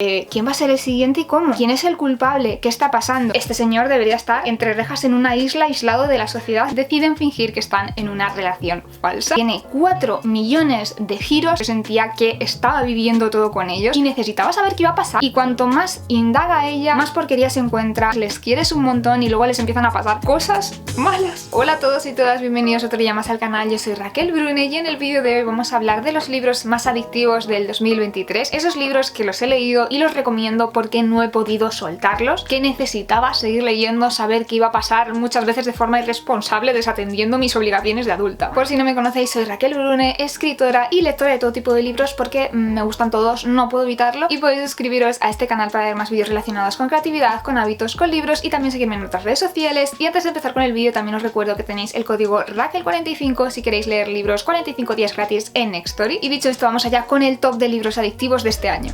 ¿Quién va a ser el siguiente y cómo? ¿Quién es el culpable? ¿Qué está pasando? Este señor debería estar entre rejas en una isla, aislado de la sociedad. Deciden fingir que están en una relación falsa. Tiene 4 millones de giros. Yo sentía que estaba viviendo todo con ellos y necesitaba saber qué iba a pasar. Y cuanto más indaga ella, más porquería se encuentra. Les quieres un montón y luego les empiezan a pasar cosas malas. Hola a todos y todas, bienvenidos otro día más al canal. Yo soy Raquel Brune y en el vídeo de hoy vamos a hablar de los libros más adictivos del 2023. Esos libros que los he leído y los recomiendo porque no he podido soltarlos, que necesitaba seguir leyendo, saber qué iba a pasar, muchas veces de forma irresponsable, desatendiendo mis obligaciones de adulta. Por si no me conocéis, soy Raquel Brune, escritora y lectora de todo tipo de libros porque me gustan todos, no puedo evitarlo, y podéis suscribiros a este canal para ver más vídeos relacionados con creatividad, con hábitos, con libros y también seguirme en otras redes sociales. Y antes de empezar con el vídeo también os recuerdo que tenéis el código Raquel45 si queréis leer libros 45 días gratis en Nextory. Y dicho esto, vamos allá con el top de libros adictivos de este año.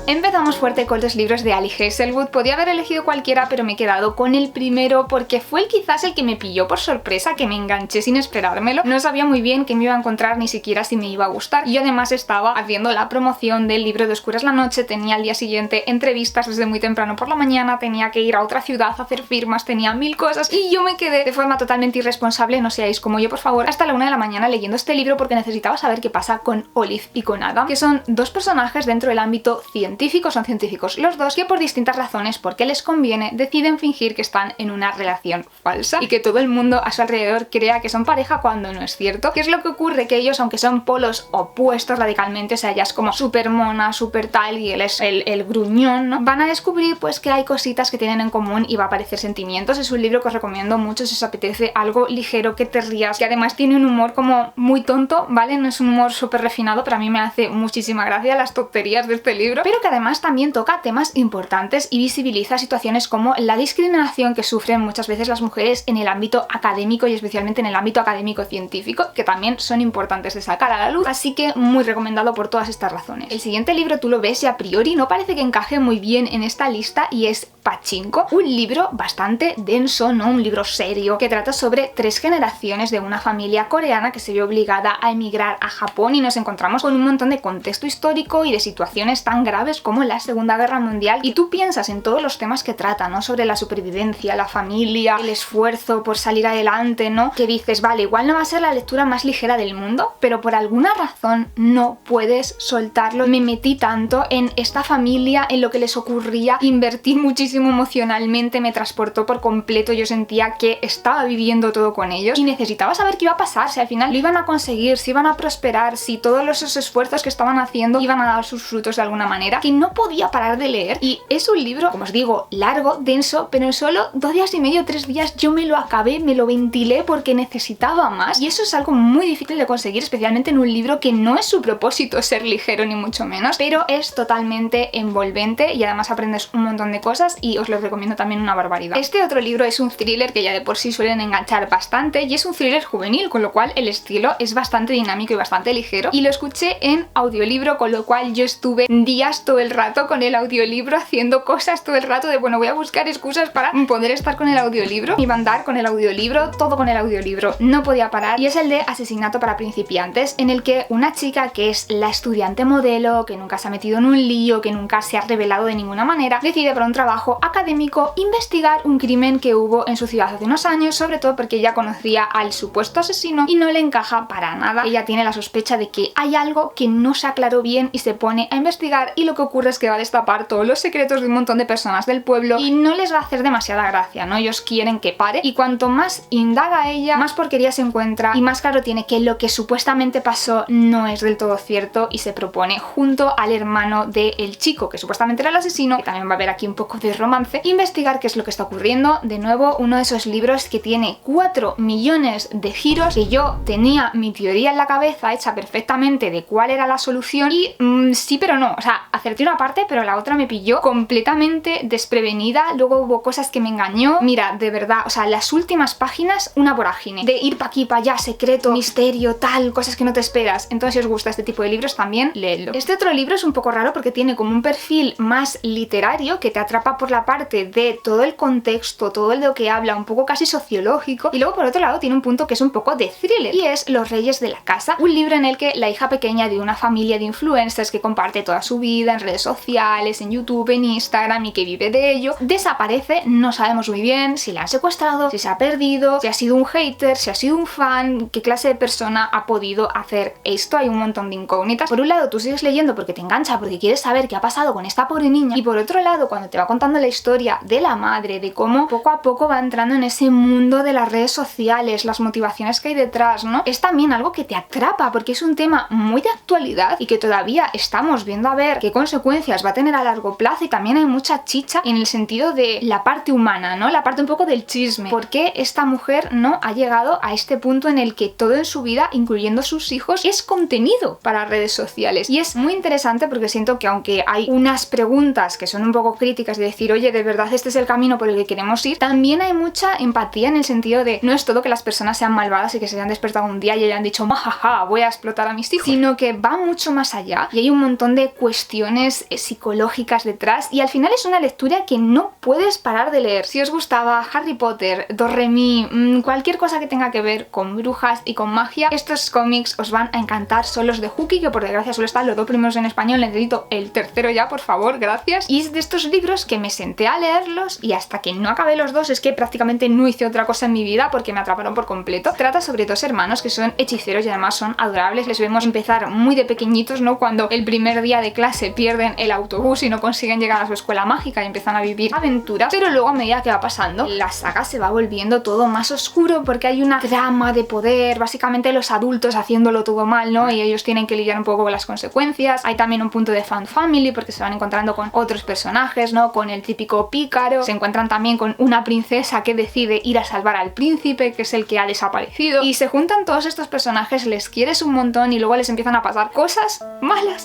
Empezamos fuerte con los libros de Ali Hazelwood. Podía haber elegido cualquiera, pero me he quedado con el primero porque fue quizás el que me pilló por sorpresa, que me enganché sin esperármelo. No sabía muy bien qué me iba a encontrar, ni siquiera si me iba a gustar. Y además estaba haciendo la promoción del libro de Oscuras la Noche, tenía al día siguiente entrevistas desde muy temprano por la mañana, tenía que ir a otra ciudad a hacer firmas, tenía 1000 cosas y yo me quedé de forma totalmente irresponsable, no seáis como yo por favor, hasta la 1 de la mañana leyendo este libro porque necesitaba saber qué pasa con Olive y con Adam, que son dos personajes dentro del ámbito científico. Son científicos los dos que por distintas razones, porque les conviene, deciden fingir que están en una relación falsa y que todo el mundo a su alrededor crea que son pareja cuando no es cierto. ¿Qué es lo que ocurre? Que ellos, aunque son polos opuestos radicalmente, o sea, ella es como súper mona, súper tal y él es el gruñón, ¿no? Van a descubrir pues que hay cositas que tienen en común y va a aparecer sentimientos. Es un libro que os recomiendo mucho si os apetece algo ligero, que te rías, que además tiene un humor como muy tonto, ¿vale? No es un humor súper refinado, pero a mí me hace muchísima gracia las tonterías de este libro, pero que además también toca temas importantes y visibiliza situaciones como la discriminación que sufren muchas veces las mujeres en el ámbito académico y especialmente en el ámbito académico científico, que también son importantes de sacar a la luz, así que muy recomendado por todas estas razones. El siguiente libro tú lo ves y a priori no parece que encaje muy bien en esta lista y es Pachinko, un libro bastante denso, ¿no? Un libro serio que trata sobre 3 generaciones de una familia coreana que se ve obligada a emigrar a Japón y nos encontramos con un montón de contexto histórico y de situaciones tan graves como la Segunda Guerra Mundial y tú piensas en todos los temas que trata, ¿no? Sobre la supervivencia, la familia, el esfuerzo por salir adelante, ¿no? Que dices, vale, igual no va a ser la lectura más ligera del mundo, pero por alguna razón no puedes soltarlo. Me metí tanto en esta familia, en lo que les ocurría, invertí muchísimo emocionalmente, me transportó por completo, yo sentía que estaba viviendo todo con ellos y necesitaba saber qué iba a pasar, si al final lo iban a conseguir, si iban a prosperar, si todos esos esfuerzos que estaban haciendo iban a dar sus frutos de alguna manera, que no podía parar de leer. Y es un libro, como os digo, largo, denso, pero en solo 2 días y medio, 3 días yo me lo acabé, me lo ventilé porque necesitaba más y eso es algo muy difícil de conseguir, especialmente en un libro que no es su propósito ser ligero ni mucho menos, pero es totalmente envolvente y además aprendes un montón de cosas y os lo recomiendo también una barbaridad. Este otro libro es un thriller que ya de por sí suelen enganchar bastante y es un thriller juvenil, con lo cual el estilo es bastante dinámico y bastante ligero y lo escuché en audiolibro, con lo cual yo estuve días todo el rato con el audiolibro haciendo cosas todo el rato de bueno, voy a buscar excusas para poder estar con el audiolibro, iba a andar con el audiolibro, todo con el audiolibro, no podía parar, y es el de Asesinato para principiantes, en el que una chica que es la estudiante modelo, que nunca se ha metido en un lío, que nunca se ha revelado de ninguna manera, decide para un trabajo académico investigar un crimen que hubo en su ciudad hace unos años, sobre todo porque ella conocía al supuesto asesino y no le encaja para nada. Ella tiene la sospecha de que hay algo que no se aclaró bien y se pone a investigar y lo que ocurre es que va a destapar todos los secretos de un montón de personas del pueblo y no les va a hacer demasiada gracia, ¿no? Ellos quieren que pare y cuanto más indaga ella, más porquería se encuentra y más claro tiene que lo que supuestamente pasó no es del todo cierto y se propone junto al hermano del chico que supuestamente era el asesino, que también va a haber aquí un poco de romance, investigar qué es lo que está ocurriendo. De nuevo, uno de esos libros que tiene 4 millones de giros, que yo tenía mi teoría en la cabeza hecha perfectamente de cuál era la solución y sí pero no, o sea, acerté una parte pero la otra me pilló completamente desprevenida, luego hubo cosas que me engañó, mira, de verdad, o sea, las últimas páginas una vorágine, de ir pa' aquí, pa' allá, secreto, misterio, tal, cosas que no te esperas. Entonces si os gusta este tipo de libros también, leedlo. Este otro libro es un poco raro porque tiene como un perfil más literario que te atrapa por la parte de todo el contexto, todo el de lo que habla, un poco casi sociológico, y luego por otro lado tiene un punto que es un poco de thriller, y es Los Reyes de la Casa, un libro en el que la hija pequeña de una familia de influencers que comparte toda su vida en redes sociales, en YouTube, en Instagram, y que vive de ello, desaparece. No sabemos muy bien si la han secuestrado, si se ha perdido, si ha sido un hater, si ha sido un fan, qué clase de persona ha podido hacer esto. Hay un montón de incógnitas. Por un lado tú sigues leyendo porque te engancha, porque quieres saber qué ha pasado con esta pobre niña, y por otro lado cuando te va contando la historia de la madre, de cómo poco a poco va entrando en ese mundo de las redes sociales, las motivaciones que hay detrás, ¿no? Es también algo que te atrapa porque es un tema muy de actualidad y que todavía estamos viendo a ver qué consecuencias va a tener a largo plazo, y también hay mucha chicha en el sentido de la parte humana, ¿no? La parte un poco del chisme. ¿Por qué esta mujer no ha llegado a este punto en el que todo en su vida, incluyendo sus hijos, es contenido para redes sociales? Y es muy interesante porque siento que aunque hay unas preguntas que son un poco críticas de decir, oye, de verdad este es el camino por el que queremos ir, también hay mucha empatía en el sentido de no es todo que las personas sean malvadas y que se hayan despertado un día y hayan dicho, majaja, voy a explotar a mis hijos, sino que va mucho más allá y hay un montón de cuestiones psicológicas detrás, y al final es una lectura que no puedes parar de leer. Si os gustaba Harry Potter, Doremi, cualquier cosa que tenga que ver con brujas y con magia, estos cómics os van a encantar. Son los de Hooky, que por desgracia solo están los 2 primeros en español, necesito el tercero ya, por favor, gracias. Y es de estos libros que me senté a leerlos y hasta que no acabé los 2 es que prácticamente no hice otra cosa en mi vida porque me atraparon por completo. Trata sobre 2 hermanos que son hechiceros y además son adorables. Les vemos empezar muy de pequeñitos, ¿no? Cuando el primer día de clase pierden el autobús y no consiguen llegar a su escuela mágica y empiezan a vivir aventuras, pero luego a medida que va pasando la saga se va volviendo todo más oscuro porque hay una trama de poder, básicamente los adultos haciéndolo todo mal, ¿no? Y ellos tienen que lidiar un poco con las consecuencias. Hay también un punto de fan family porque se van encontrando con otros personajes, ¿no? Con el típico pícaro, se encuentran también con una princesa que decide ir a salvar al príncipe, que es el que ha desaparecido, y se juntan todos estos personajes, les quieres un montón y luego les empiezan a pasar cosas malas,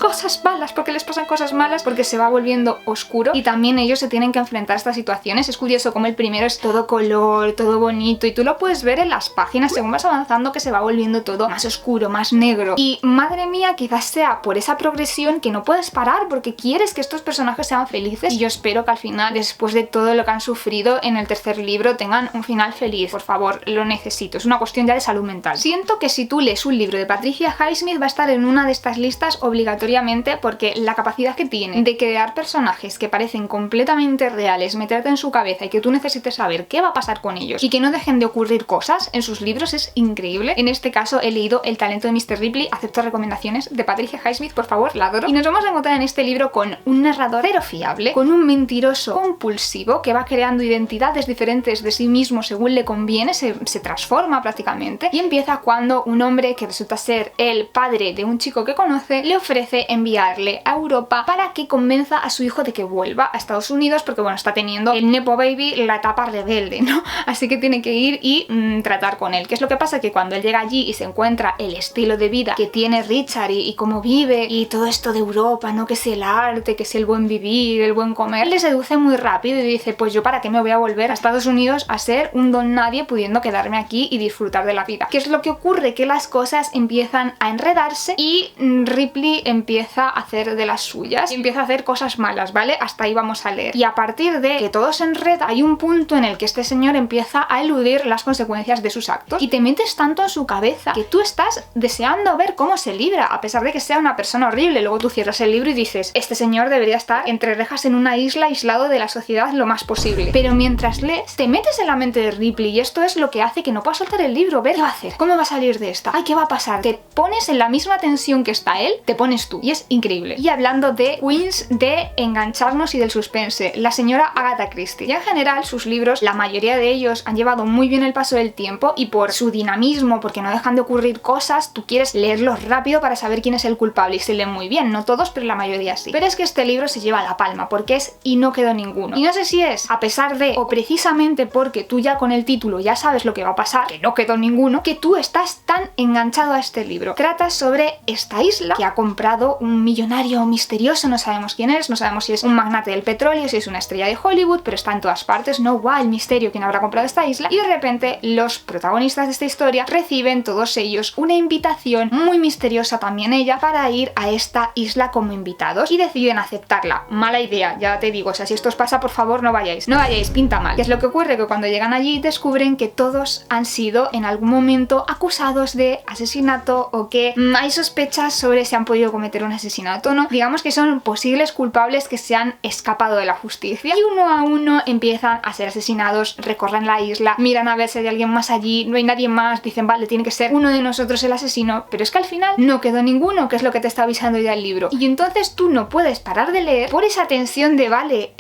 porque les pasan cosas malas porque se va volviendo oscuro y también ellos se tienen que enfrentar a estas situaciones. Es curioso como el primero es todo color, todo bonito, y tú lo puedes ver en las páginas según vas avanzando que se va volviendo todo más oscuro, más negro, y madre mía, quizás sea por esa progresión que no puedes parar porque quieres que estos personajes sean felices, y yo espero que al final, después de todo lo que han sufrido en el tercer libro, tengan un final feliz. Por favor, lo necesito, es una cuestión ya de salud mental. Siento que si tú lees un libro de Patricia Highsmith va a estar en una de estas listas obligatoriamente porque la capacidad que tiene de crear personajes que parecen completamente reales, meterte en su cabeza y que tú necesites saber qué va a pasar con ellos y que no dejen de ocurrir cosas en sus libros es increíble. En este caso he leído El talento de Mr. Ripley, acepto recomendaciones de Patricia Highsmith, por favor, la adoro. Y nos vamos a encontrar en este libro con un narrador pero fiable, con un mentiroso compulsivo que va creando identidades diferentes de sí mismo según le conviene, se transforma prácticamente, y empieza cuando un hombre que resulta ser el padre de un chico que conoce le ofrece enviarle a Europa para que convenza a su hijo de que vuelva a Estados Unidos porque bueno, está teniendo el Nepo Baby, la etapa rebelde, ¿no? Así que tiene que ir y tratar con él. ¿Qué es lo que pasa? Que cuando él llega allí y se encuentra el estilo de vida que tiene Richard y cómo vive y todo esto de Europa, ¿no? Que es el arte, que es el buen vivir, el buen comer, él le seduce muy rápido y dice, pues yo para qué me voy a volver a Estados Unidos a ser un don nadie pudiendo quedarme aquí y disfrutar de la vida. ¿Qué es lo que ocurre? Que las cosas empiezan a enredarse y Ripley empieza a hacer de las suyas y empieza a hacer cosas malas, ¿vale? Hasta ahí vamos a leer. Y a partir de que todo se enreda, hay un punto en el que este señor empieza a eludir las consecuencias de sus actos y te metes tanto en su cabeza que tú estás deseando ver cómo se libra, a pesar de que sea una persona horrible. Luego tú cierras el libro y dices, este señor debería estar entre rejas en una isla aislado de la sociedad lo más posible. Pero mientras lees, te metes en la mente de Ripley y esto es lo que hace que no puedas soltar el libro. Ver qué va a hacer, cómo va a salir de esta, ay, qué va a pasar. Te pones en la misma tensión que está él, te pones tú y es increíble. Y hablando de queens de engancharnos y del suspense, la señora Agatha Christie. Y en general sus libros, la mayoría de ellos han llevado muy bien el paso del tiempo y por su dinamismo, porque no dejan de ocurrir cosas, tú quieres leerlos rápido para saber quién es el culpable y se leen muy bien, no todos, pero la mayoría sí. Pero es que este libro se lleva la palma porque es y no quedó ninguno. Y no sé si es a pesar de o precisamente porque tú ya con el título ya sabes lo que va a pasar, que no quedó ninguno, que tú estás tan enganchado a este libro. Trata sobre esta isla que ha comprado un millonario misterioso, no sabemos quién es, no sabemos si es un magnate del petróleo, si es una estrella de Hollywood, pero está en todas partes, no, guau, el misterio, quién habrá comprado esta isla, y de repente los protagonistas de esta historia reciben todos ellos una invitación muy misteriosa también ella para ir a esta isla como invitados y deciden aceptarla. Mala idea, ya te digo, o sea, si esto os pasa, por favor, no vayáis, pinta mal. ¿Qué es lo que ocurre? Que cuando llegan allí descubren que todos han sido en algún momento acusados de asesinato o que hay sospechas sobre si han podido cometer un asesinato o no. Digamos que son posibles culpables que se han escapado de la justicia y uno a uno empiezan a ser asesinados, recorren la isla, miran a ver si hay alguien más allí, no hay nadie más, dicen vale, tiene que ser uno de nosotros el asesino, pero es que al final no quedó ninguno, que es lo que te está avisando ya el libro. Y entonces tú no puedes parar de leer por esa tensión de vale,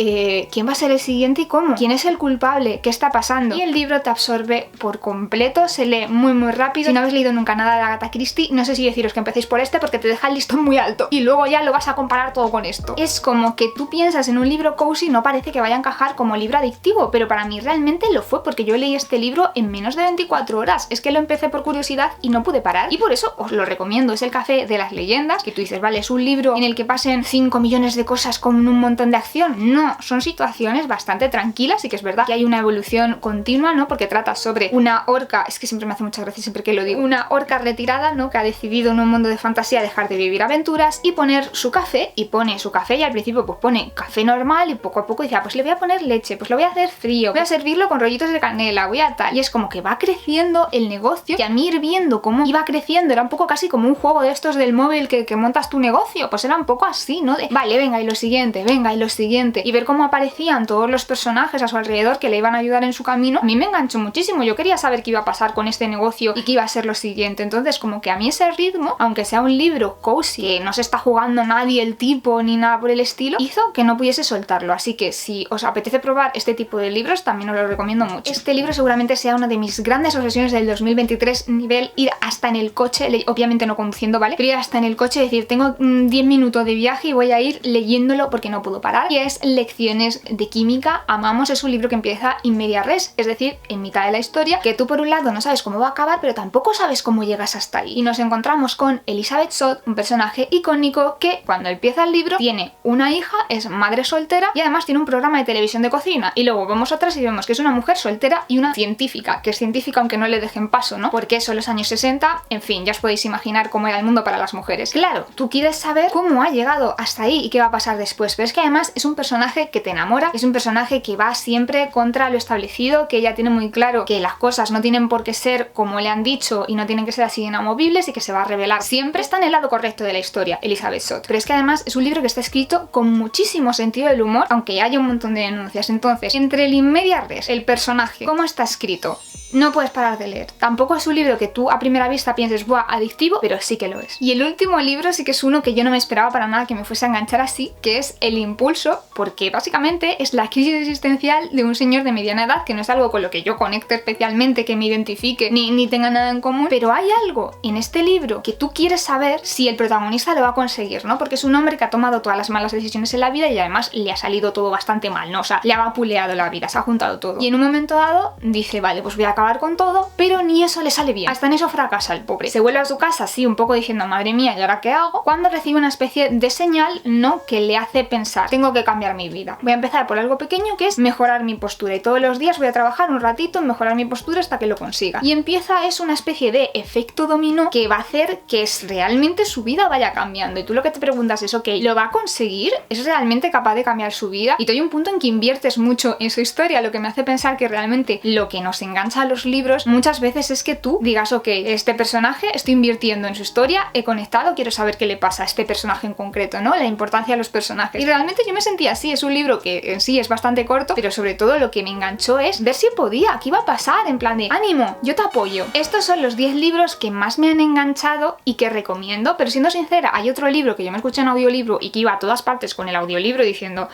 ¿quién va a ser el siguiente y cómo? ¿Quién es el culpable? ¿Qué está pasando? Y el libro te absorbe por completo, se lee muy rápido. Si no habéis leído nunca nada de Agatha Christie, no sé si deciros que empecéis por este porque te deja el listón muy alto y luego ya lo vas a comparar todo con esto. Es como que tú piensas en un libro cozy, no parece que vaya a encajar como libro adictivo, pero para mí realmente lo fue porque yo leí este libro en menos de 24 horas. Es que lo empecé por curiosidad y no pude parar y por eso os lo recomiendo. Es El Café de las Leyendas, que tú dices, vale, es un libro en el que pasen 5 millones de cosas con un montón de acción. No, son situaciones bastante tranquilas y que es verdad que hay una evolución continua, ¿no? Porque trata sobre una orca, es que siempre me hace mucha gracia siempre que lo digo, una orca retirada, ¿no? Que ha decidido en un mundo de fantasía dejar de vivir aventuras y poner su café, y pone su café y al principio pues pone café normal y poco a poco dice, pues le voy a poner leche, pues lo voy a hacer frío, voy a servirlo con rollitos de canela, voy a tal, y es como que va creciendo el negocio, y a mí ir viendo cómo iba creciendo era un poco casi como un juego de estos del móvil que montas tu negocio, pues era un poco así, ¿no? De, vale, venga y lo siguiente, venga y lo siguiente, y ver cómo aparecían todos los personajes a su alrededor que le iban a ayudar en su camino, a mí me enganchó muchísimo. Yo quería saber qué iba a pasar con este negocio y qué iba a ser lo siguiente. Entonces como que a mí ese ritmo, aunque sea un libro cozy, que no se está jugando nadie el tipo ni nada por el estilo, hizo que no pudiese soltarlo. Así que si os apetece probar este tipo de libros, también os lo recomiendo mucho. Este libro seguramente sea una de mis grandes obsesiones del 2023, nivel ir hasta en el coche, obviamente no conduciendo, ¿vale? Pero ir hasta en el coche y decir, tengo 10 minutos de viaje y voy a ir leyéndolo porque no puedo parar. Y es Lecciones de Química. Amamos, es un libro que empieza in media res, es decir, en mitad de la historia, que tú por un lado no sabes cómo va a acabar, pero tampoco sabes cómo llegas hasta ahí. Y nos encontramos con Elizabeth Shott, un personaje icónico que cuando empieza el libro tiene una hija, es madre soltera y además tiene un programa de televisión de cocina. Y luego vamos atrás y vemos que es una mujer soltera y una científica, que es científica aunque no le dejen paso, ¿no? Porque son los años 60, en fin, ya os podéis imaginar cómo era el mundo para las mujeres. Claro, tú quieres saber cómo ha llegado hasta ahí y qué va a pasar después, pero es que además es un personaje que te enamora, es un personaje que va siempre contra lo establecido, que ella tiene muy claro que las cosas no tienen por qué ser como le han dicho y no tienen que ser así inamovibles y que se va a revelar. Siempre está en el lado correcto de la historia, Elizabeth Shott. Pero es que además es un libro que está escrito con muchísimo sentido del humor, aunque haya un montón de denuncias. Entonces, entre el in media res, el personaje, cómo está escrito, no puedes parar de leer. Tampoco es un libro que tú a primera vista pienses, ¡buah, adictivo! Pero sí que lo es. Y el último libro sí que es uno que yo no me esperaba para nada que me fuese a enganchar así, que es El Impulso, porque básicamente es la crisis existencial de un señor de mediana edad, que no es algo con lo que yo conecte especialmente, que me identifique, ni tenga nada en común, pero hay algo en este libro que tú quieres saber si el protagonista lo va a conseguir, ¿no? Porque es un hombre que ha tomado todas las malas decisiones en la vida y además le ha salido todo bastante mal, ¿no? O sea, le ha vapuleado la vida, se ha juntado todo. Y en un momento dado dice, vale, pues voy a acabar con todo, pero ni eso le sale bien. Hasta en eso fracasa el pobre. Se vuelve a su casa así un poco diciendo, madre mía, ¿y ahora qué hago? Cuando recibe una especie de señal, ¿no? Que le hace pensar, tengo que cambiar mi vida. Voy a empezar por algo pequeño que es mejorar mi postura y todos los días voy a trabajar un ratito en mejorar mi postura hasta que lo consiga. Y empieza, es una especie de efecto dominó que va a hacer que realmente su vida vaya cambiando. Y tú lo que te preguntas es, ok, ¿lo va a conseguir? ¿Es realmente capaz de cambiar su vida? Y hay un punto en que inviertes mucho en su historia, lo que me hace pensar que realmente lo que nos engancha a los libros muchas veces es que tú digas, ok, este personaje, estoy invirtiendo en su historia, he conectado, quiero saber qué le pasa a este personaje en concreto, ¿no? La importancia de los personajes. Y realmente yo me sentía así, es un libro que en sí es bastante corto, pero sobre todo lo que me enganchó es ver si podía, qué iba a pasar, en plan de, ánimo, yo te apoyo. Estos son los 10 libros que más me han enganchado y que recomiendo, pero siendo sincera, hay otro libro que yo me escuché en audiolibro y que iba a todas partes con el audiolibro diciendo,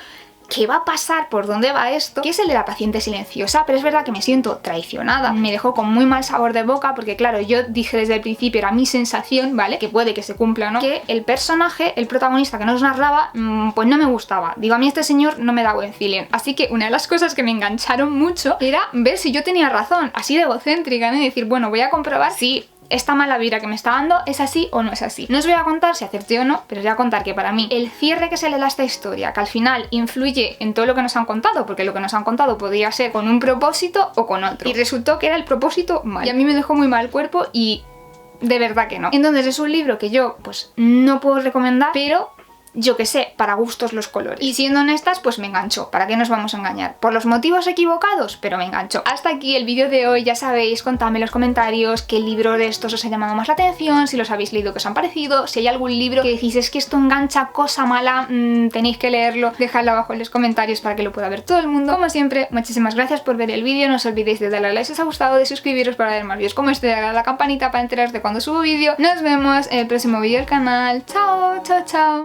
¿qué va a pasar? ¿Por dónde va esto? Que es el de La paciente silenciosa, pero es verdad que me siento traicionada. Me dejó con muy mal sabor de boca porque, claro, yo dije desde el principio, era mi sensación, ¿vale? Que puede que se cumpla o no, que el personaje, el protagonista que nos narraba, pues no me gustaba. Digo, a mí este señor no me da buen feeling. Así que una de las cosas que me engancharon mucho era ver si yo tenía razón, así de egocéntrica, ¿no? Y decir, bueno, voy a comprobar si esta mala vibra que me está dando es así o no es así. No os voy a contar si acerté o no, pero os voy a contar que para mí el cierre que se le da a esta historia, que al final influye en todo lo que nos han contado, porque lo que nos han contado podría ser con un propósito o con otro, y resultó que era el propósito mal, y a mí me dejó muy mal cuerpo y de verdad que no. Entonces es un libro que yo pues no puedo recomendar, pero yo qué sé, para gustos los colores. Y siendo honestas, pues me enganchó, ¿para qué nos vamos a engañar? Por los motivos equivocados, pero me enganchó. Hasta aquí el vídeo de hoy, ya sabéis, contadme en los comentarios qué libro de estos os ha llamado más la atención, si los habéis leído, qué os han parecido, si hay algún libro que decís es que esto engancha, cosa mala, tenéis que leerlo, dejadlo abajo en los comentarios para que lo pueda ver todo el mundo. Como siempre, muchísimas gracias por ver el vídeo, no os olvidéis de darle a like si os ha gustado, de suscribiros para ver más vídeos como este, de darle a la campanita para enteraros de cuando subo vídeo. Nos vemos en el próximo vídeo del canal. Chao, chao, chao.